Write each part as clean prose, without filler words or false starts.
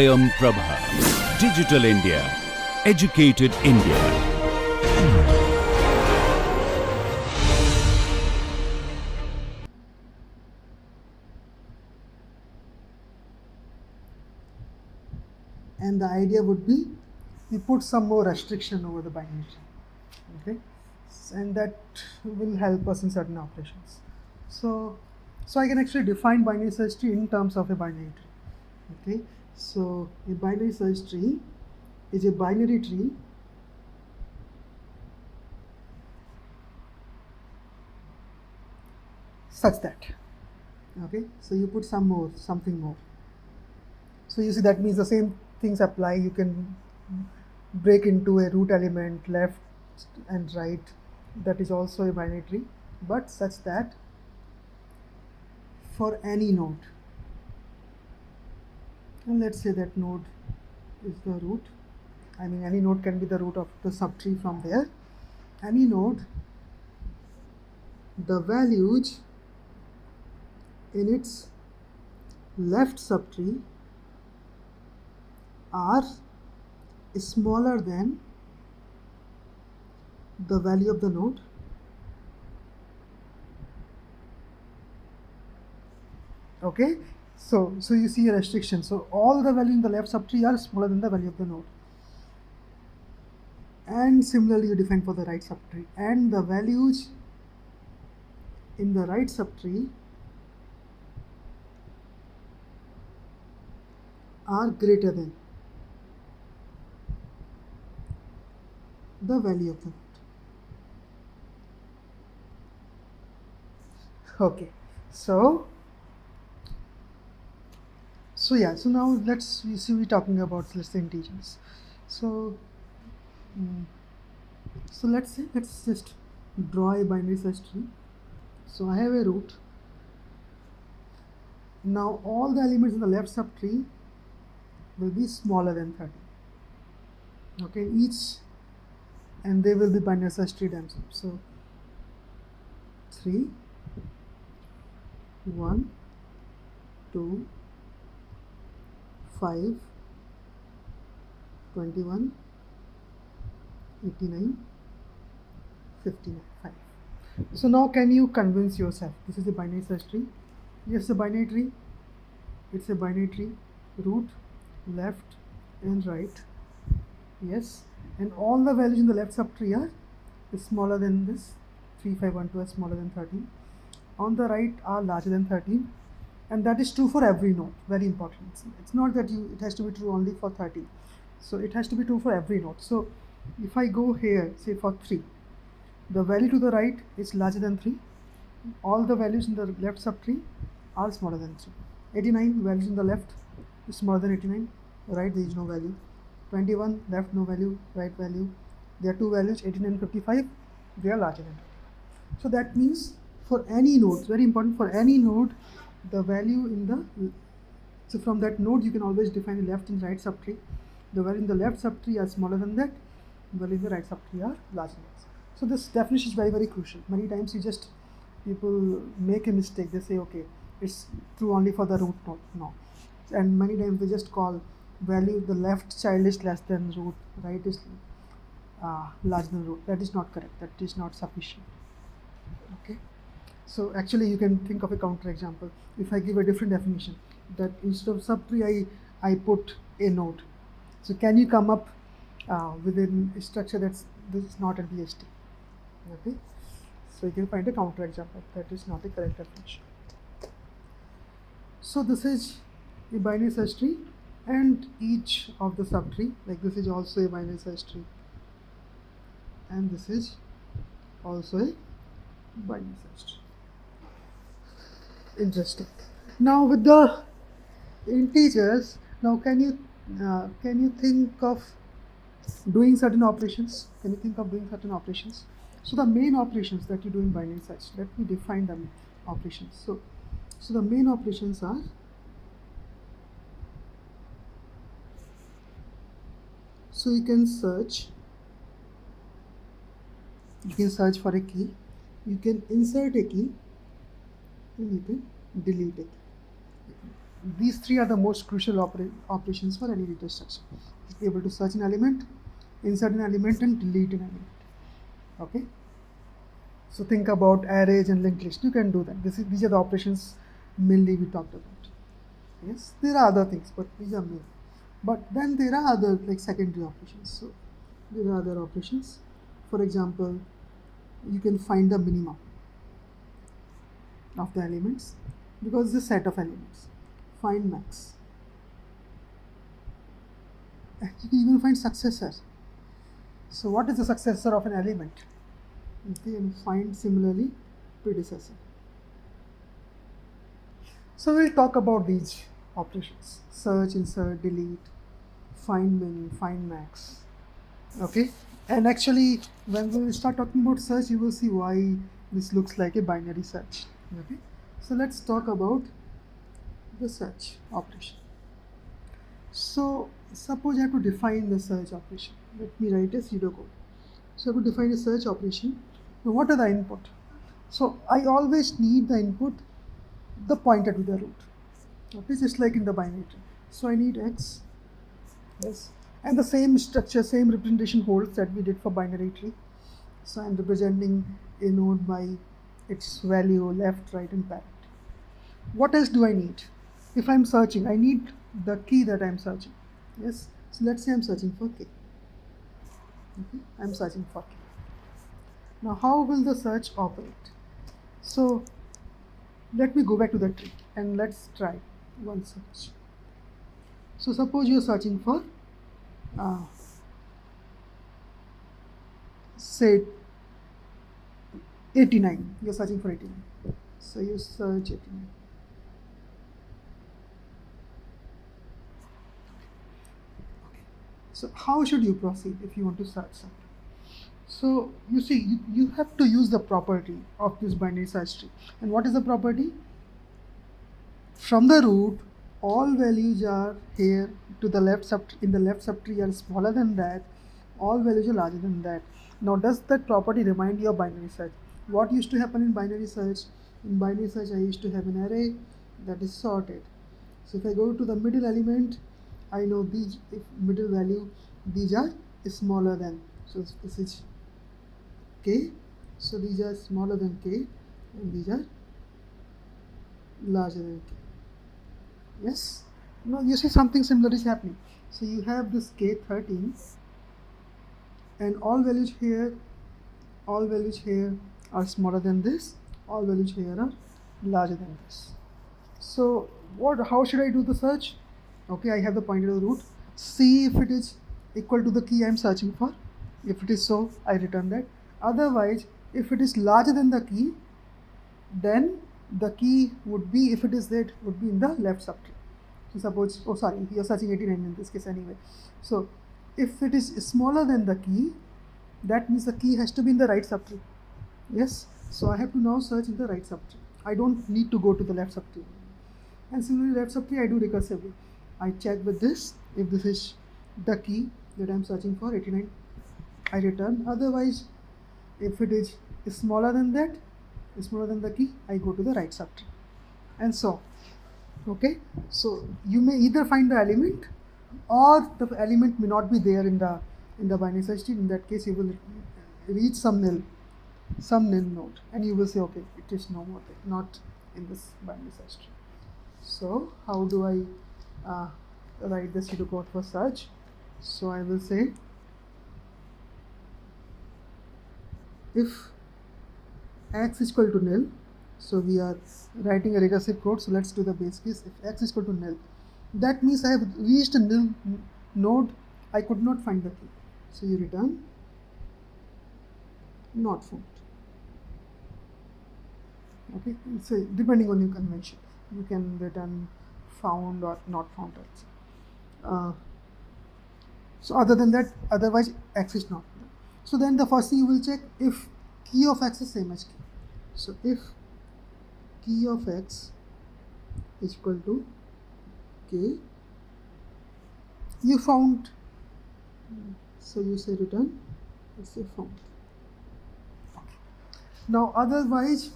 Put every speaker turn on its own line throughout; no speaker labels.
Swayam Prabha. Digital India. Educated India.
And the idea would be we put some more restriction over the binary tree, okay, and that will help us in certain operations. So I can actually define binary search tree in terms of a binary tree, okay. So a binary search tree is a binary tree such that, okay, so you put something more. So you see that means the same things apply. You can break into a root element left and right, that is also a binary tree, but such that for any node, and let's say that node is the root, I mean any node can be the root of the subtree from there, any node, the values in its left subtree are smaller than the value of the node okay. So you see a restriction. So all the values in the left subtree are smaller than the value of the node, and similarly you define for the right subtree, and the values in the right subtree are greater than the value of the node. Okay, so yeah, so now we're talking about, let's say, integers. So let's just draw a binary search tree. So I have a root. Now all the elements in the left subtree will be smaller than 30. Okay, and they will be binary search tree themselves. So 3, 1, 2, 5, 21, 89, 59, 5. So now can you convince yourself this is a binary search tree? Yes, a binary tree. It's a binary tree, root, left and right. Yes, and all the values in the left subtree are smaller than this. 3, 5, 1, 2 are smaller than 13. On the right are larger than 13, and that is true for every node. Very important. It's not that it has to be true only for 13. So it has to be true for every node. So if I go here, say for 3, the value to the right is larger than 3. All the values in the left subtree are smaller than 3. 89, values in the left is smaller than 89. Right, there is no value. 21, left no value, right value. There are two values, 89 and 55. They are larger than 20. So that means for any node, very important, for any node, the value in the, so from that node you can always define the left and right subtree. The value in the left subtree are smaller than that, the value in the right subtree are larger than that. So this definition is very, very crucial. Many times people make a mistake. They say, okay, it's true only for the root node. No. And many times they just call value the left child is less than root, right is larger than root. That is not correct. That is not sufficient. Okay. So actually you can think of a counter example. If I give a different definition, that instead of subtree I put a node. So can you come up within a structure this is not a BST? Okay. So you can find a counter example. That is not the correct definition. So this is a binary search tree, and each of the subtree, like this is also a binary search tree, and this is also a binary search tree. Interesting. Now with the integers, now can you think of doing certain operations? Can you think of doing certain operations? So the main operations that you do in binary search, let me define the operations. So the main operations are, so you can search for a key, you can insert a key, and you can delete it. These three are the most crucial operations for any data structure. Be able to search an element, insert an element, and delete an element. Okay. So think about arrays and linked list. You can do that. These are the operations mainly we talked about. Yes, there are other things, but these are main. But then there are other like secondary operations. So there are other operations. For example, you can find the minimum of the elements because it's a set of elements. Find max. And you can even find successor. So what is the successor of an element? You can find similarly predecessor. So we'll talk about these operations: search, insert, delete, find min, find max. Okay, and actually when we start talking about search, you will see why this looks like a binary search. Okay, so let's talk about the search operation. So suppose I have to define the search operation. Let me write a pseudocode. So I have to define a search operation. Now what are the input? So I always need the input, the pointer to the root. Okay, just like in the binary tree. So I need x, yes, and the same structure, same representation holds that we did for binary tree. So I'm representing a node by its value, left, right, and parent. What else do I need? If I'm searching, I need the key that I'm searching. Yes, so let's say I'm searching for k. Okay, I'm searching for k. Now how will the search operate? So let me go back to the tree and let's try one search. So suppose you're searching for say 89. You're searching for 89. So you search 89. So how should you proceed if you want to search something? So you see, you have to use the property of this binary search tree. And what is the property? From the root, all values are here to the left in the left subtree are smaller than that. All values are larger than that. Now, does that property remind you of binary search? What used to happen in binary search? In binary search, I used to have an array that is sorted. So if I go to the middle element, I know these if middle value, these are smaller than. So this is k. So these are smaller than k, and these are larger than k. Yes. Now you see something similar is happening. So you have this k13, and all values here are smaller than this. All values here are larger than this. So how should I do the search? Okay, I have the pointer to the root. See if it is equal to the key I am searching for. If it is so, I return that. Otherwise, if it is larger than the key, then the key would be, if it is that, would be in the left subtree. So suppose, you're searching 89 in this case anyway. So if it is smaller than the key, that means the key has to be in the right subtree. Yes, so I have to now search in the right subtree. I don't need to go to the left subtree. And similarly, left subtree I do recursively. I check with this, if this is the key that I'm searching for, 89, I return. Otherwise, if it is smaller than that, smaller than the key, I go to the right subtree, and so on. Okay, so you may either find the element, or the element may not be there in the binary search tree. In that case, you will reach some nil node, and you will say, okay, it is no more there, not in this binary search tree. So how do I write the pseudocode for search? So I will say, if x is equal to nil, so we are writing a recursive code, so let's do the base case. If x is equal to nil, that means I have reached a nil node, I could not find the key. So you return not found. Okay, so depending on your convention, you can return found or not found also. So other than that, otherwise x is not there. So then the first thing you will check if key of x is same as k. So if key of x is equal to k, you found. So you say return, let's say found. Okay. Now otherwise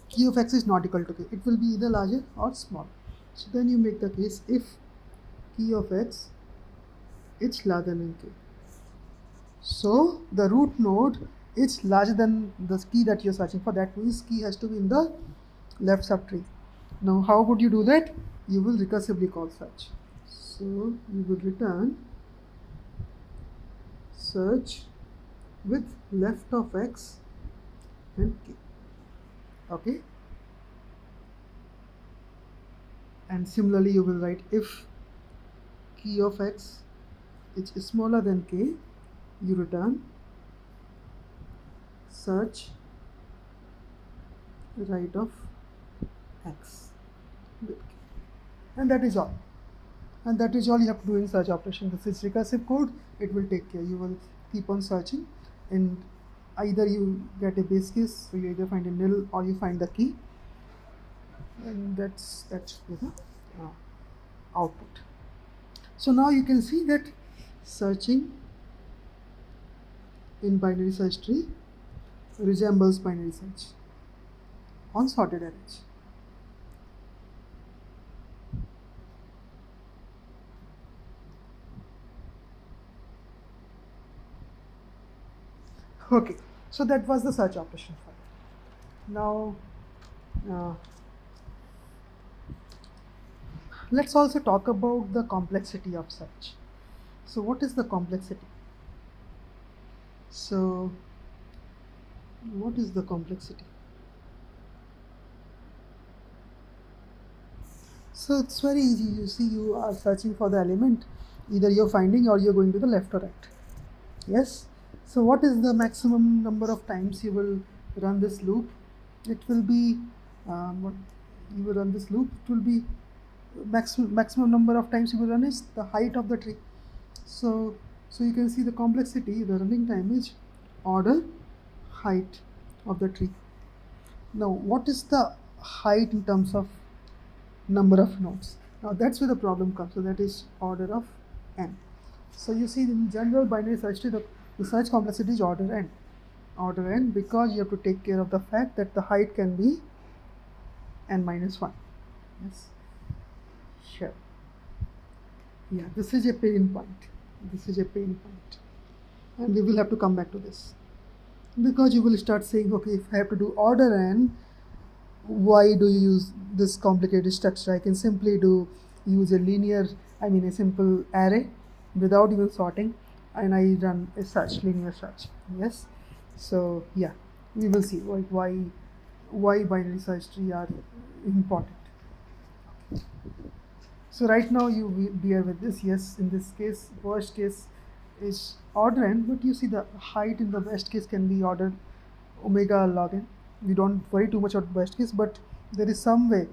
key of x is not equal to k. It will be either larger or smaller. So then you make the case if key of x is larger than k. So the root node is larger than the key that you're searching for. That means key has to be in the left subtree. Now how would you do that? You will recursively call search. So you will return search with left of x and k. Okay. And similarly you will write if key of x is smaller than k, you return search right of x with k. And that is all. And that is all you have to do in search operation. This is recursive code. It will take care. You will keep on searching, and either you get a base case, so you either find a nil or you find the key, and that's the output. So now you can see that searching in binary search tree resembles binary search on sorted arrays. Okay, so that was the search operation for it. Now, let's also talk about the complexity of search. So what is the complexity? So what is the complexity? So it's very easy. You see, you are searching for the element, either you're finding or you're going to the left or right. Yes. So what is the maximum number of times you will run this loop? It will be you will run this loop. It will be maximum number of times you will run is the height of the tree. So you can see the complexity. The running time is order height of the tree. Now what is the height in terms of number of nodes? Now that's where the problem comes. So that is order of n. So you see, in general binary search tree, the search complexity is order n. Order n, because you have to take care of the fact that the height can be n minus 1. Yes. Sure. Yeah, this is a pain point. This is a pain point. And we will have to come back to this. Because you will start saying, okay, if I have to do order n, why do you use this complicated structure? I can simply use a simple array without even sorting, and I run a search, linear search. Yes. So yeah, we will see why binary search tree are important. So right now you bear with this. Yes, in this case, worst case is order n, but you see the height in the best case can be order omega log n. We don't worry too much about best case, but there is some way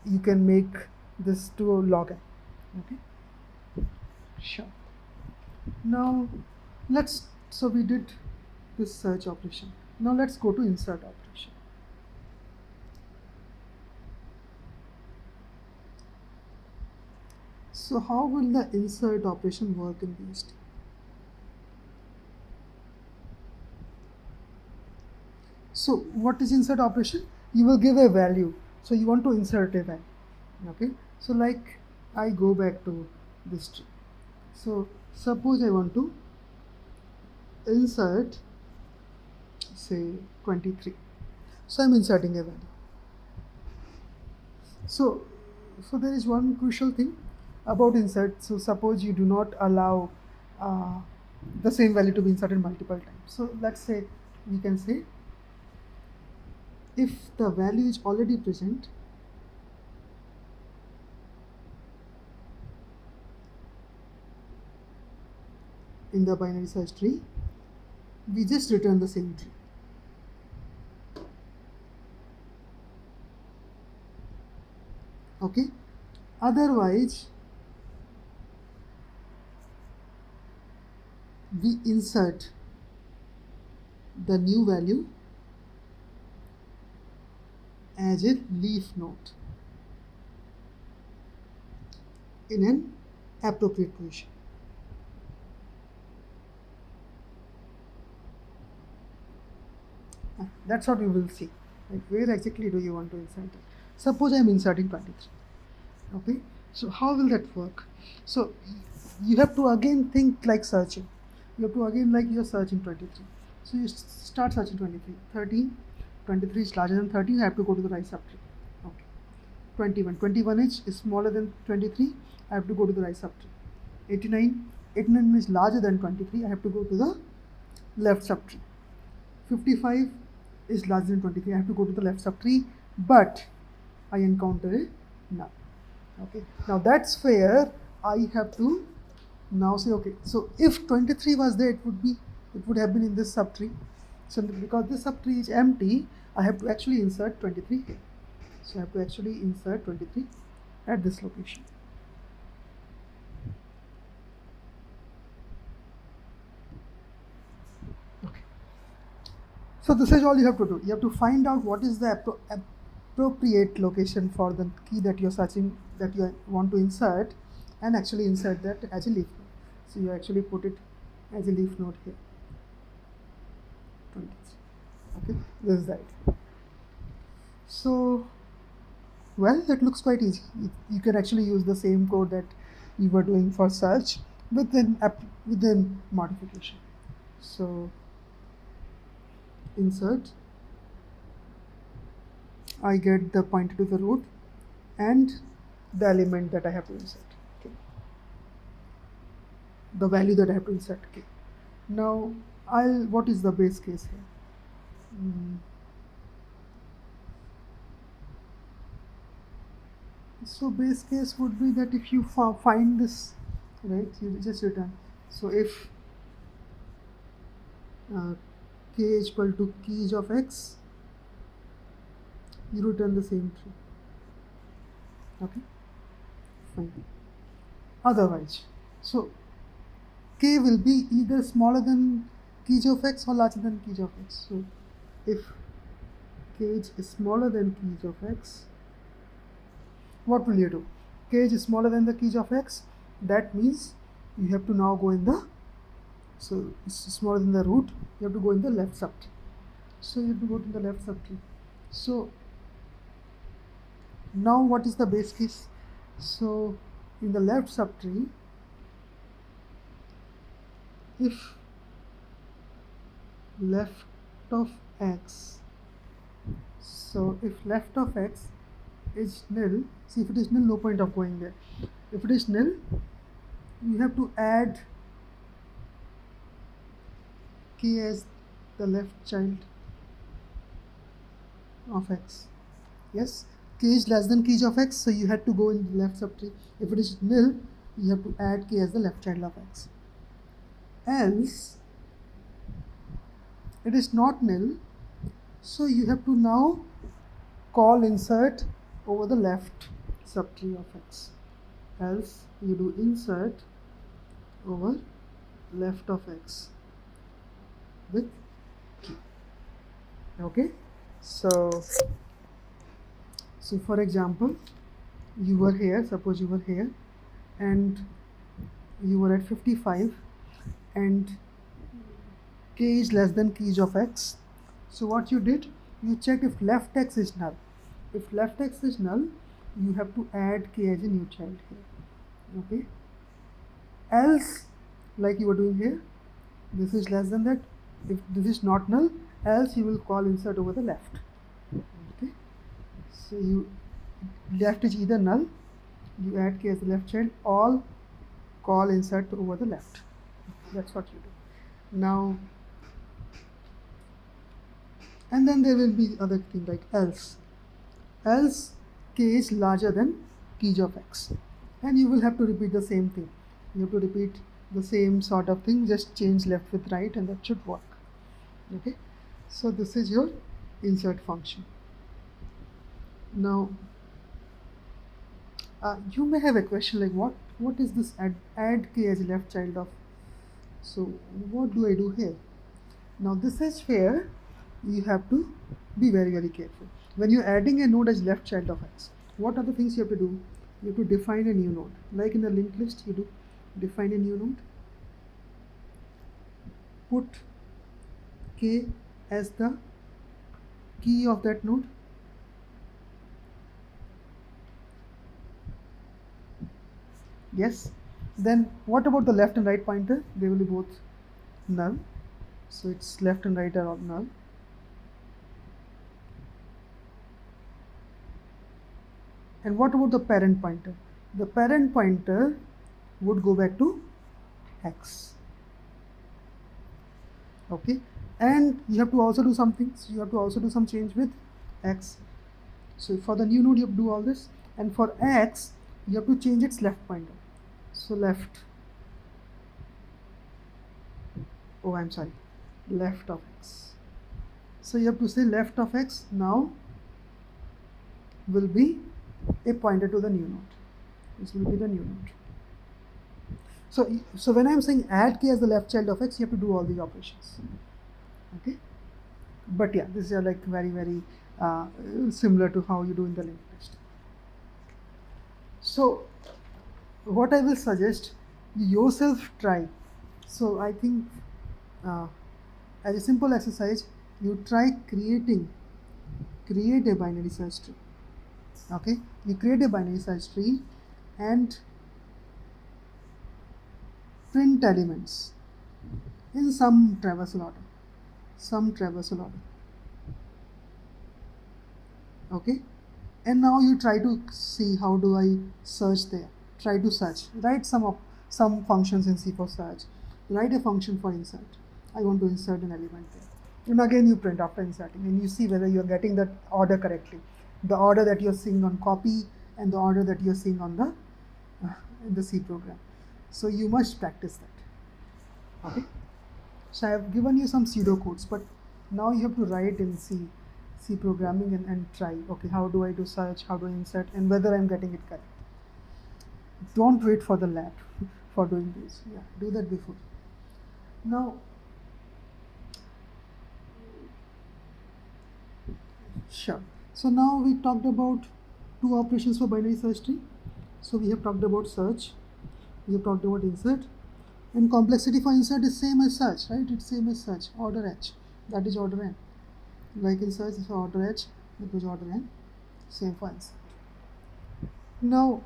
you can make this to log n. Okay. Sure. Now so we did this search operation. Now let's go to insert operation. So how will the insert operation work in BST? So what is insert operation? You will give a value. So you want to insert a value. Okay. So like I go back to this tree. So suppose I want to insert, say, 23. So I'm inserting a value. So there is one crucial thing about insert. So suppose you do not allow the same value to be inserted multiple times. So let's say we can say if the value is already present, in the binary search tree, we just return the same tree. Okay. Otherwise, we insert the new value as a leaf node in an appropriate position. That's what we will see. Like, where exactly do you want to insert it? Suppose I am inserting 23. Okay, so how will that work? So you have to again think like searching. You have to again like you're searching 23. So you start searching 23. 13, 23 is larger than 13. I have to go to the right subtree. Okay. 21. 21 is smaller than 23. I have to go to the right subtree. 89. 89 is larger than 23. I have to go to the left subtree. 55 is larger than 23. I have to go to the left subtree, but I encounter a null. Okay, now that's where I have to now say, okay, so if 23 was there, it would have been in this subtree. So because this subtree is empty, I have to actually insert 23 here. So I have to actually insert 23 at this location. Okay. So this is all you have to do. You have to find out what is the appropriate location for the key that you're searching, that you want to insert, and actually insert that as a leaf node. So you actually put it as a leaf node here. 23. Okay, this is the idea. So, well, it looks quite easy. You can actually use the same code that you were doing for search within modification. So, insert, I get the pointer to the root and the element that I have to insert. Okay. The value that I have to insert. Okay. Now, what is the base case here? So base case would be that if you find this, right, you just return. So if k is equal to keys of x, you return the same tree. Okay, fine. Otherwise, so k will be either smaller than keys of x or larger than keys of x. So if k is smaller than keys of x, what will you do? K is smaller than the keys of x. That means you have to now go in the, so it's smaller than the root, you have to go in the left subtree. So you have to go to the left subtree. So now what is the base case? So in the left subtree, if left of x, so if left of x is nil, see if it is nil, no point of going there. If it is nil, you have to add k as the left child of x. Yes, k is less than keys of x, so you had to go in the left subtree. If it is nil, you have to add k as the left child of x. Else, it is not nil, so you have to now call insert over the left subtree of x. Else, you do insert over left of x with key. Okay, so for example, you were here, suppose you were here and you were at 55 and k is less than keys of x. So what you did, you checked if left x is null. If left x is null, you have to add k as a new child here. Okay, else, like you were doing here, this is less than that. If this is not null, else you will call insert over the left. Okay, so you left is either null, you add k as the left child, or call insert over the left. That's what you do. Now, and then there will be other thing like else. Else k is larger than keys of x, and you will have to repeat the same thing. You have to repeat the same sort of thing, just change left with right, and that should work. Okay, so this is your insert function. Now, you may have a question like, what is this add k as a left child of? So what do I do here? Now this is where you have to be very careful. When you're adding a node as left child of x, what are the things you have to do? You have to define a new node. Like in the linked list, you do define a new node, put k as the key of that node, Yes. Then what about the left and right pointer? They will be both null. So its left and right are all null. And what about the parent pointer? The parent pointer would go back to x. Okay. And you have to also do something. So you have to also do some change with x. So for the new node, you have to do all this. And for x, you have to change its left pointer. So left. Oh, I'm sorry. Left of x. So you have to say left of x now will be a pointer to the new node. This will be the new node. So when I'm saying add k as the left child of x, you have to do all these operations. Okay. But yeah, this is like very similar to how you do in the linked list. So what I will suggest, you yourself try. So I think as a simple exercise, you try create a binary search tree. Okay, you create a binary search tree and print elements in some traversal order. Okay, and now you try to see how do I search there. Try to search. Write some functions in C for search. Write a function for insert. I want to insert an element there. And again you print after inserting and you see whether you are getting that order correctly. The order that you are seeing on copy and the order that you are seeing on the in the C program. So you must practice that. Okay. So I have given you some pseudo codes, but now you have to write in C programming and try. Okay, how do I do search? How do I insert? And whether I'm getting it correct. Don't wait for the lab for doing this. Yeah, do that before. Now, sure. So now we talked about two operations for binary search tree. So we have talked about search, we have talked about insert, and complexity for insert is same as search, right? It's same as search, order h, that is order n. Like in search is order h, it was order n, same for insert. Now,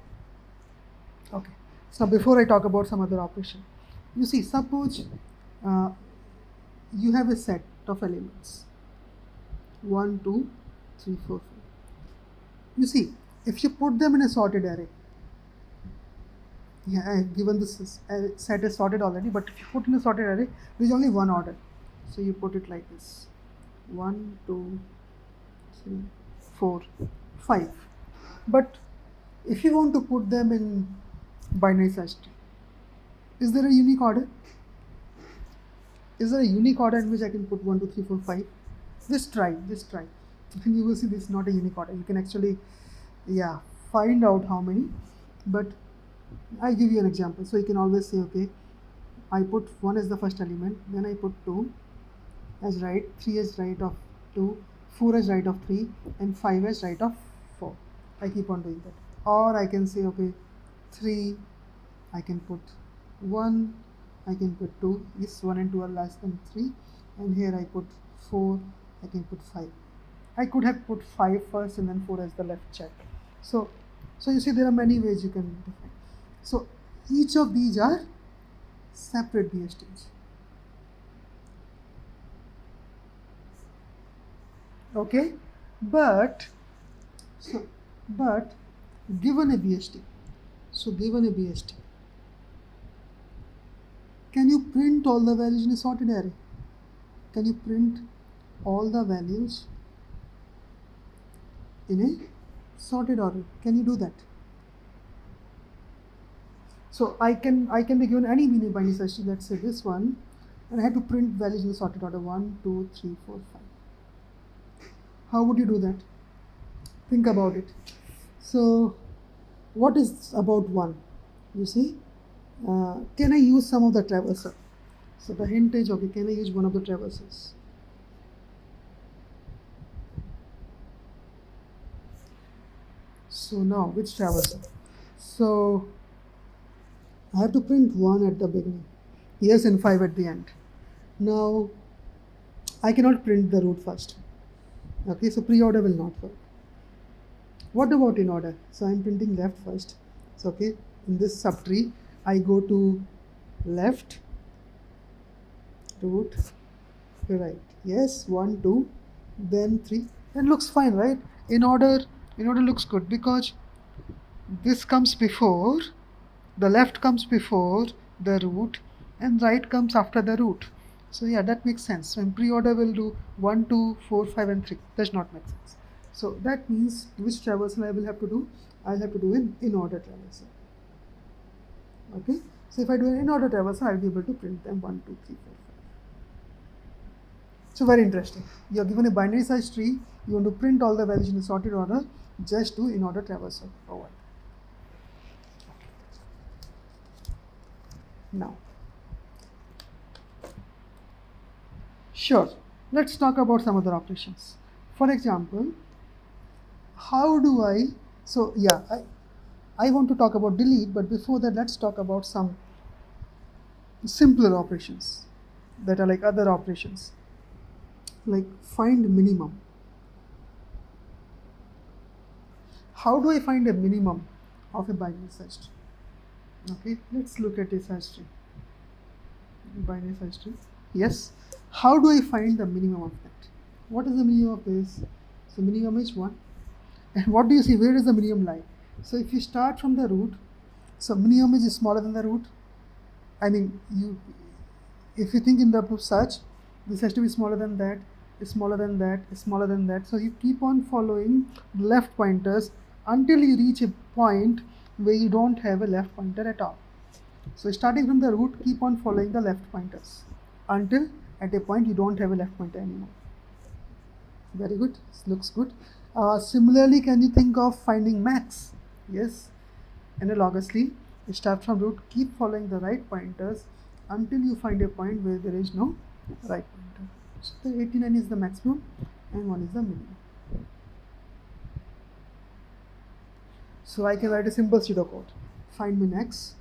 okay, so before I talk about some other operation, you see, suppose you have a set of elements 1, 2, 3, 4, 5. You see, if you put them in a sorted array, yeah, I have given this set is sorted already, but if you put in a sorted array, there is only one order. So you put it like this: 1, 2, 3, 4, 5. But if you want to put them in binary search tree, is there a unique order? Is there a unique order in which I can put 1, 2, 3, 4, 5? Just try. And you will see this is not a unique order. You can actually, find out how many. But I give you an example. So you can always say, okay, I put 1 as the first element, then I put 2 as right, 3 as right of 2, 4 as right of 3, and 5 as right of 4. I keep on doing that. Or I can say, okay, 3, I can put 1, I can put 2. Yes, 1 and 2 are less than 3. And here I put 4, I can put 5. I could have put 5 first and then 4 as the left check. So you see there are many ways you can define. So each of these are separate BSTs. Okay, but given a BST, can you print all the values in a sorted array? Can you print all the values in a sorted order? Can you do that? So I can be given any binary search tree, let's say this one, and I have to print values in the sorted order 1, 2, 3, 4, 5. How would you do that? Think about it. So what is about 1? You see, can I use some of the traversal? So the hint is, okay, can I use one of the traversals? So now, which traversal? So I have to print 1 at the beginning, yes, and 5 at the end. Now I cannot print the root first. Okay, so pre-order will not work. What about in order? So I'm printing left first. So okay, in this subtree, I go to left, root, right. Yes, 1, 2, then 3. It looks fine, right? In order looks good because this comes before, the left comes before the root and right comes after the root. So yeah, that makes sense. So in pre-order we'll do 1, 2, 4, 5 and 3. Does not make sense. So that means which traversal I will have to do? I'll have to do in order traversal. Okay. So if I do an in order traversal, I'll be able to print them 1, 2, 3, 4, 5. So very interesting. You are given a binary search tree. You want to print all the values in a sorted order. Just do in order traversal. Over. Now, sure, let's talk about some other operations. For example, how do I, so yeah, I want to talk about delete, but before that, let's talk about some simpler operations that are like other operations, like find minimum. How do I find a minimum of a binary search tree? Okay, let's look at a search tree. Binary search tree. Yes. How do I find the minimum of that? What is the minimum of this? So minimum is 1. And what do you see? Where does the minimum lie? So if you start from the root, so minimum is smaller than the root. I mean, if you think in the search, this has to be smaller than that, smaller than that, smaller than that. So you keep on following left pointers until you reach a point where you don't have a left pointer at all. So starting from the root, keep on following the left pointers until at a point you don't have a left pointer anymore. Very good. This looks good. Similarly, can you think of finding max? Yes. Analogously, you start from root, keep following the right pointers until you find a point where there is no right pointer. So the 89 is the maximum and 1 is the minimum. So I can write a simple pseudocode. Find min x.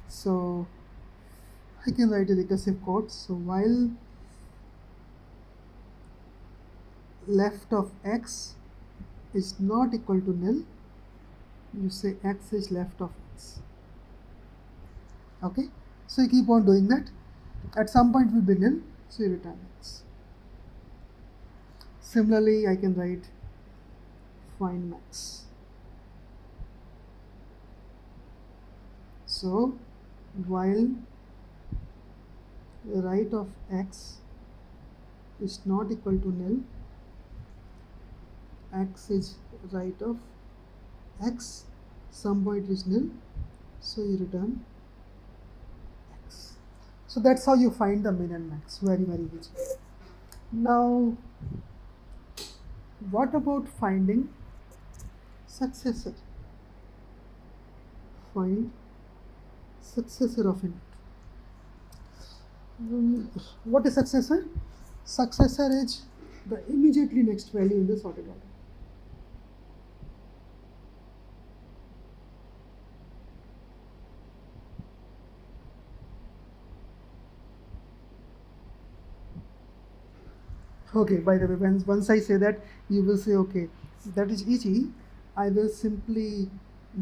So I can write a recursive code. So while left of x is not equal to nil, you say x is left of x. Okay, so you keep on doing that. At some point it will be nil, so you return x. Similarly, I can write find max. So while the right of x is not equal to nil, x is right of x, some point is nil, so you return x. So that's how you find the min and max. Very, very easy. Now, what about finding successor? Find successor of a node. What is successor? Successor is the immediately next value in the sorted order. Okay, by the way, once I say that, you will say, okay, that is easy. I will simply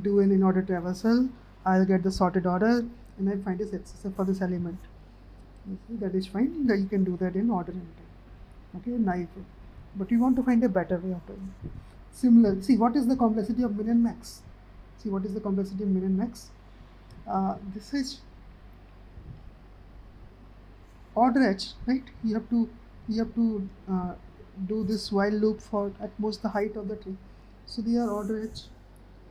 do an in order traversal. I'll get the sorted order and I find a successor for this element. That is fine. You can do that in order and time. Okay, naive. But you want to find a better way of doing it. Similar. See, what is the complexity of min and max? See, what is the complexity of min and max? This is order h, right? You have to do this while loop for at most the height of the tree. So they are order h.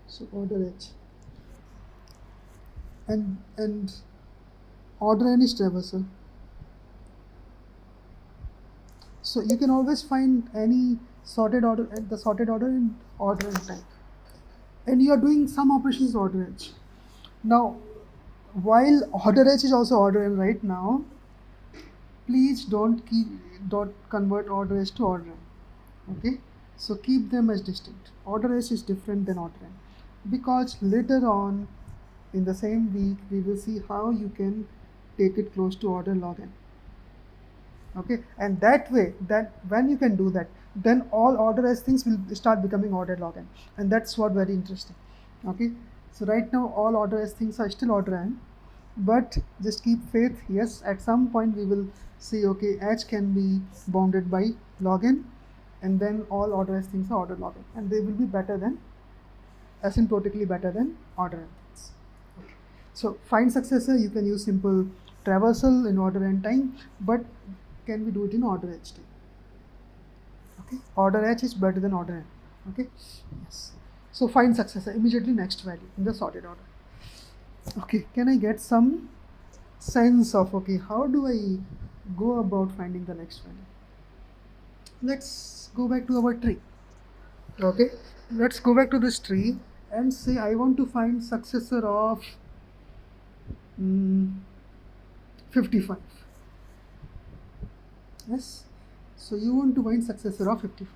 So order h. And order n is traversal. So you can always find any sorted order at the sorted order in order n type. And you are doing some operations order h. Now, while order h is also order n right now, please don't convert order h to order n. Okay, so keep them as distinct. Order h is different than order n, because later on in the same week we will see how you can take it close to order log n. Okay, and that way, that when you can do that, then all order h things will start becoming order log n, and that's what very interesting. Okay, So right now all order S things are still order n, but just keep faith. Yes, at some point we will see, okay, H can be bounded by log n, and then all order S things are order log n, and they will be better than, asymptotically better than order n things. Okay. So find successor, you can use simple traversal in order n time, but can we do it in order ht? Okay, order h is better than order n. Okay, yes. So find successor, immediately next value in the sorted order. Okay, can I get some sense of, okay, how do I go about finding the next value? Let's go back to our tree. Okay, let's go back to this tree and say I want to find successor of 55. Yes, so you want to find successor of 55.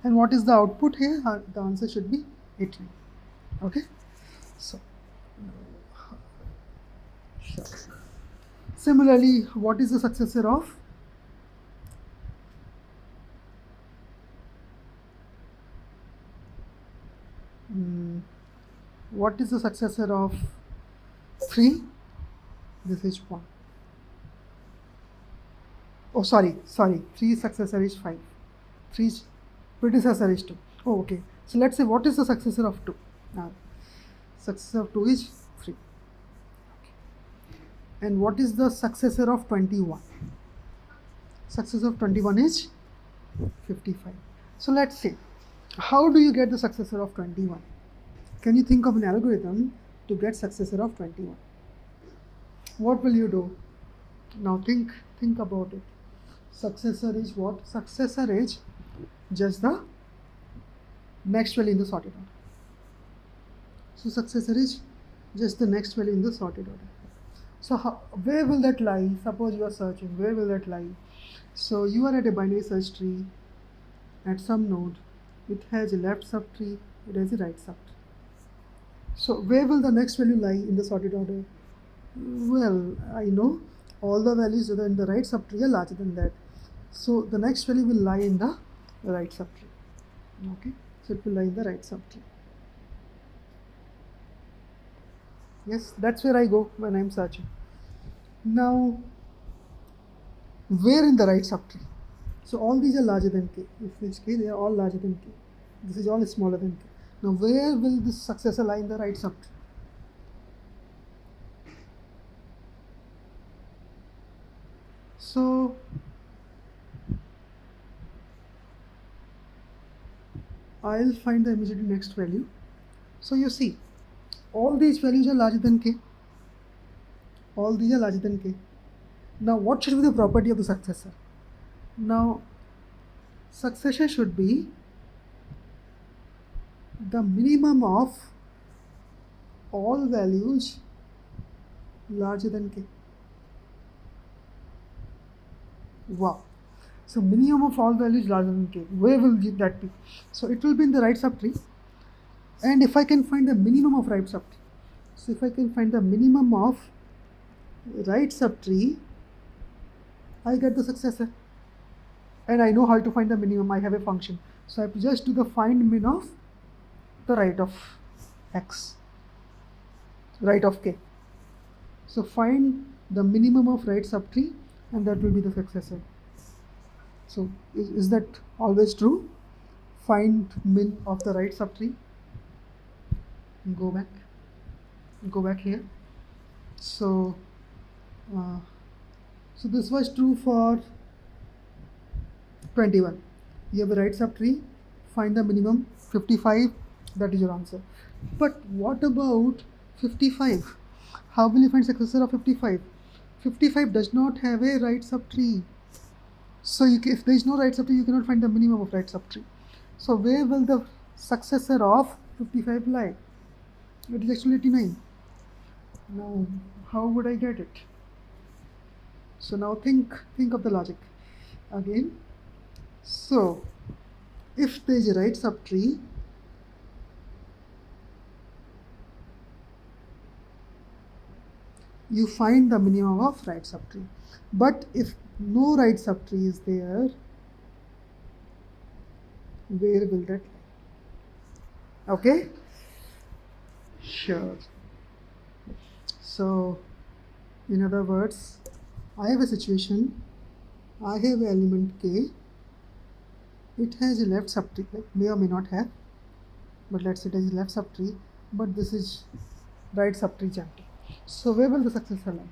And what is the output here? The answer should be 18. Okay, so sure. Similarly, what is the successor of 3? This is 1. Oh, sorry. 3 successor is 5. 3 predecessor is 2. Oh, okay. So let's say what is the successor of 2? Now, successor of 2 is 3. Okay. And what is the successor of 21? Successor of 21 is 55. So let's see. How do you get the successor of 21? Can you think of an algorithm to get successor of 21? What will you do? Now think about it. Successor is what? Successor is just the next value in the sorted order. So successor is just the next value in the sorted order. So where will that lie? Suppose you are searching, where will that lie? So you are at a binary search tree at some node. It has a left subtree, it has a right subtree. So where will the next value lie in the sorted order? Well, I know all the values that are in the right subtree are larger than that. So the next value will lie in the right subtree. Okay, so it will lie in the right subtree. Yes, that's where I go when I'm searching. Now, where in the right subtree? So all these are larger than k. If this k, they are all larger than k. This is all smaller than k. Now, where will this successor lie in the right subtree? So I'll find the immediately next value. So you see, all these values are larger than k. All these are larger than k. Now what should be the property of the successor? Now successor should be the minimum of all values larger than k. Wow. So minimum of all values larger than k. Where will that be? So it will be in the right subtree. And if I can find the minimum of right subtree, so if I can find the minimum of right subtree, I get the successor. And I know how to find the minimum. I have a function. So I have to just do the find min of the right of x, right of k. So find the minimum of right subtree, and that will be the successor. So is that always true? Find min of the right subtree. Go back here. So so this was true for 21. You have a right subtree, find the minimum 55, that is your answer. But what about 55? How will you find successor of 55? 55 does not have a right subtree. So if there is no right subtree, you cannot find the minimum of right subtree. So where will the successor of 55 lie? It is actually 89. Now how would I get it? So now think of the logic again. So if there is a right subtree, you find the minimum of right subtree. But if no right subtree is there, where will that lie? Okay. Sure. So, in other words, I have a situation, I have an element k, it has a left subtree, like may or may not have, but let's say it has a left subtree, but this is right subtree empty. So where will the successor lie?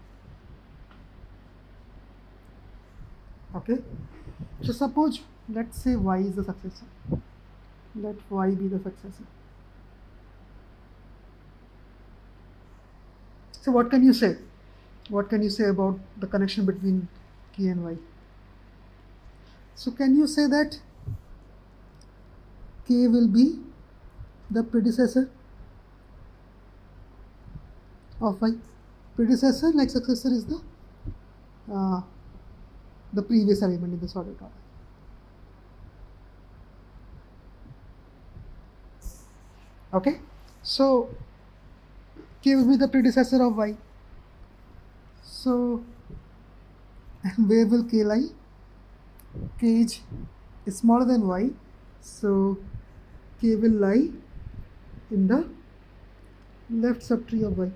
Okay, so suppose, let's say y is the successor, let y be the successor. So what can you say? What can you say about the connection between k and y? So can you say that k will be the predecessor of y? Predecessor, like successor, is the previous element in the sorted order. Okay, so k will be the predecessor of y. So where will k lie? K is smaller than y, so k will lie in the left subtree of y,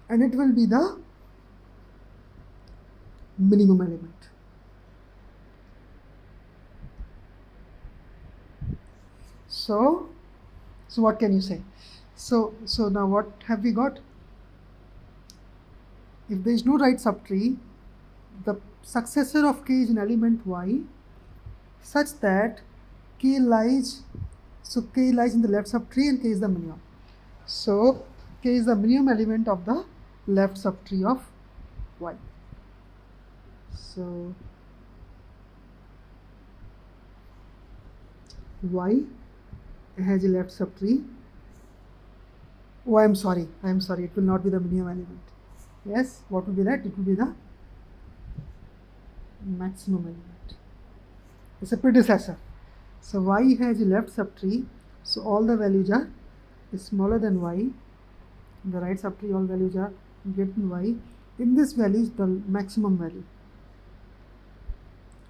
and it will be the minimum element. So what can you say? So now what have we got? If there is no right subtree, the successor of k is an element y such that k lies in the left subtree and k is the minimum. So k is the minimum element of the left subtree of y. So y has a left subtree. Oh, I'm sorry, it will not be the minimum element. Yes, what will be that? It will be the maximum element. It's a predecessor. So y has a left subtree, so all the values are smaller than y. In the right subtree, all values are greater than y. In this value, the maximum value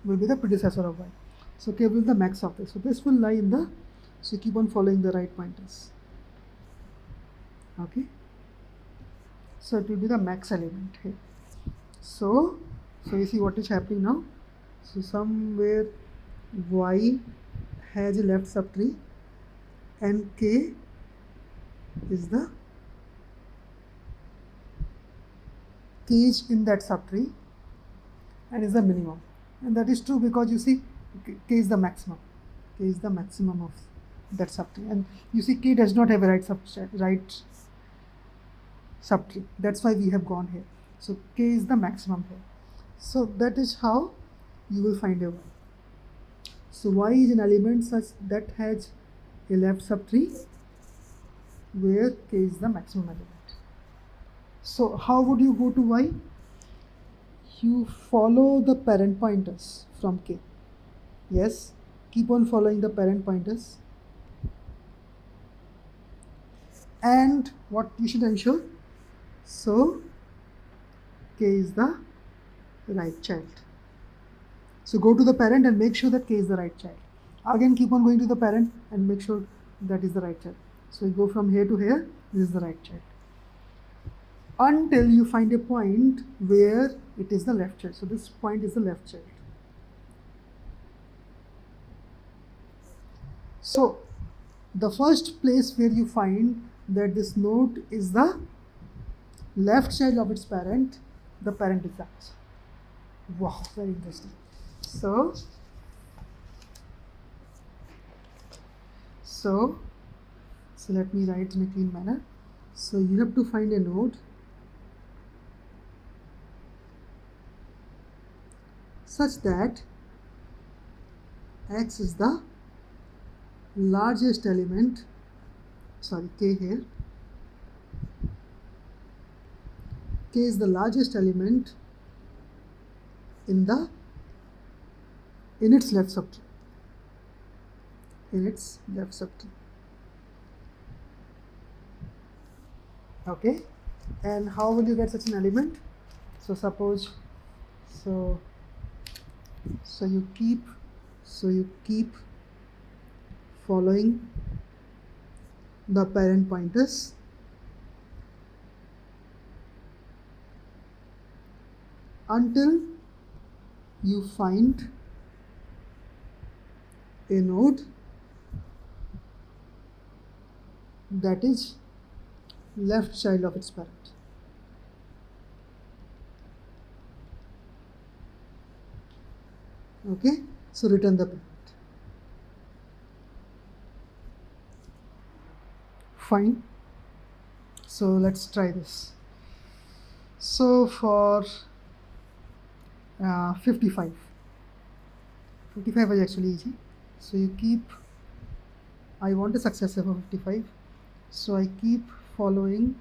will be the predecessor of y. So k will be the max of this. So this will lie in the, so keep on following the right pointers. Okay. So it will be the max element here. So you see what is happening now. So somewhere y has a left subtree and k is in that subtree and is the minimum, and that is true because you see k is the maximum. K is the maximum of that subtree, and you see k does not have a right subtree. That's why we have gone here. So k is the maximum here. So that is how you will find a y. So y is an element such that has a left subtree where k is the maximum element. So how would you go to y? You follow the parent pointers from k. Yes, keep on following the parent pointers. And what you should ensure? So k is the right child. So go to the parent and make sure that k is the right child. Again, keep on going to the parent and make sure that is the right child. So you go from here to here, this is the right child. Until you find a point where it is the left child. So this point is the left child. So the first place where you find that this node is the left child of its parent, the parent is that. Wow, very interesting. So let me write in a clean manner. So you have to find a node such that x is the largest element, sorry, k here, k is the largest element in its left subtree. Okay, and how will you get such an element? So suppose, so you keep following the parent pointers until you find a node that is left child of its parent. Okay, so return the parent. Fine. So let's try this. So for 55 is actually easy. So you keep, I want a successor for 55, so I keep following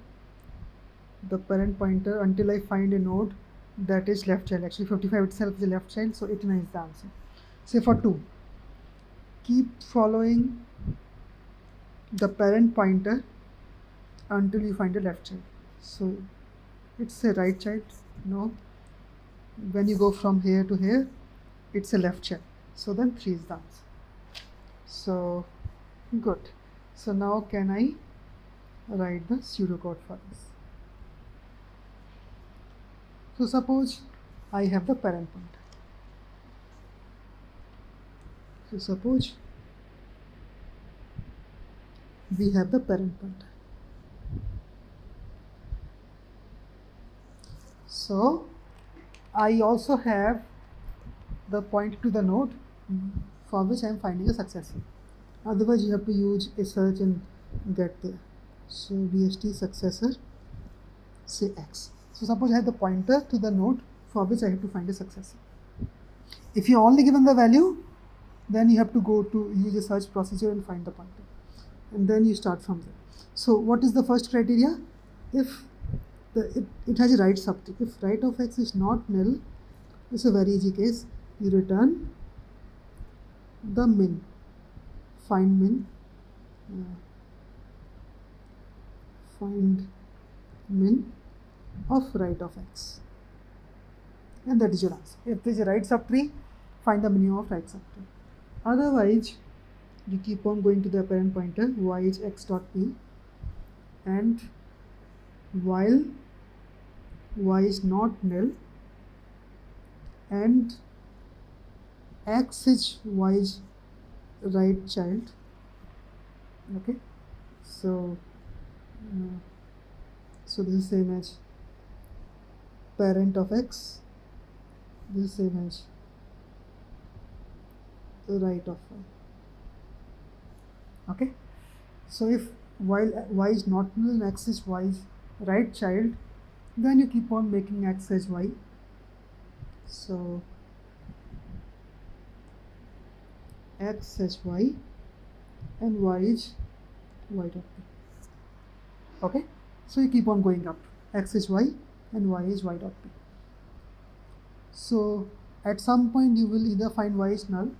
the parent pointer until I find a node that is left child. Actually 55 itself is a left child, so 89 is the answer. Say for 2, keep following the parent pointer until you find a left child. So it's a right child. No, when you go from here to here, it's a left child. So then 3 is the answer. So good. So now can I write the pseudocode for this? So suppose I have the parent pointer. So suppose we have the parent pointer. So I also have the point to the node for which I am finding a successor. Otherwise you have to use a search and get there. So BST successor, say X. So suppose I have the pointer to the node for which I have to find a successor. If you are only given the value, then you have to go to use a search procedure and find the pointer, and then you start from there. So what is the first criteria? If it has a right subtree. If right of X is not null, it's a very easy case. You return the min, find min, find min of right of X, and that is your answer. If there is a right subtree, find the minimum of right subtree. Otherwise, you keep on going to the parent pointer, y is x dot p, and while y is not null and x is y's right child. Okay, so so this is same as parent of x, this is same as right of y. Okay, so if while y is not null and x is y's right child, then you keep on making x as y. So x as y and y is y dot p. Okay, so you keep on going up, x is y and y is y dot p. So at some point you will either find y is null,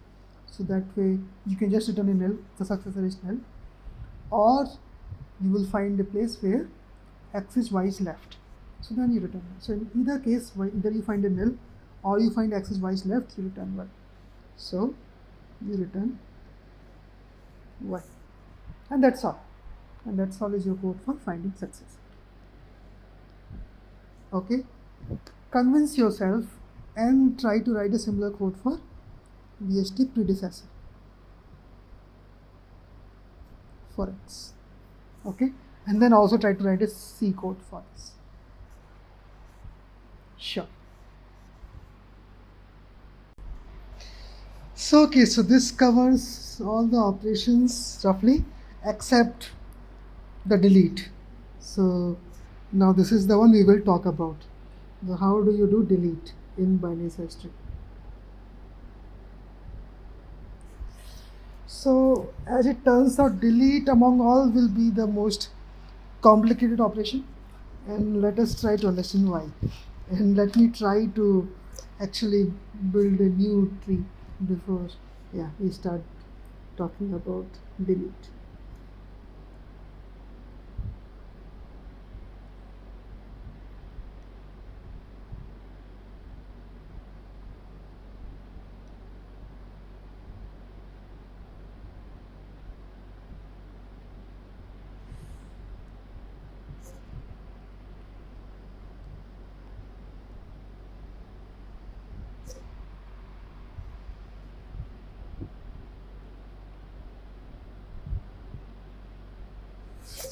so that way you can just return a null, the successor is null, or you will find a place where x is y is left, so then you return null. So in either case, either you find a null or you find x is y is left, you return y. So you return y, and that's all. And that's all is your code for finding successor. Okay, convince yourself and try to write a similar code for BST predecessor for X. Okay, and then also try to write a C code for this. Sure. So okay, so this covers all the operations roughly except the delete. So now this is the one we will talk about. So how do you do delete in binary search tree? So as it turns out, delete among all will be the most complicated operation, and let us try to understand why. And let me try to actually build a new tree before we start talking about delete.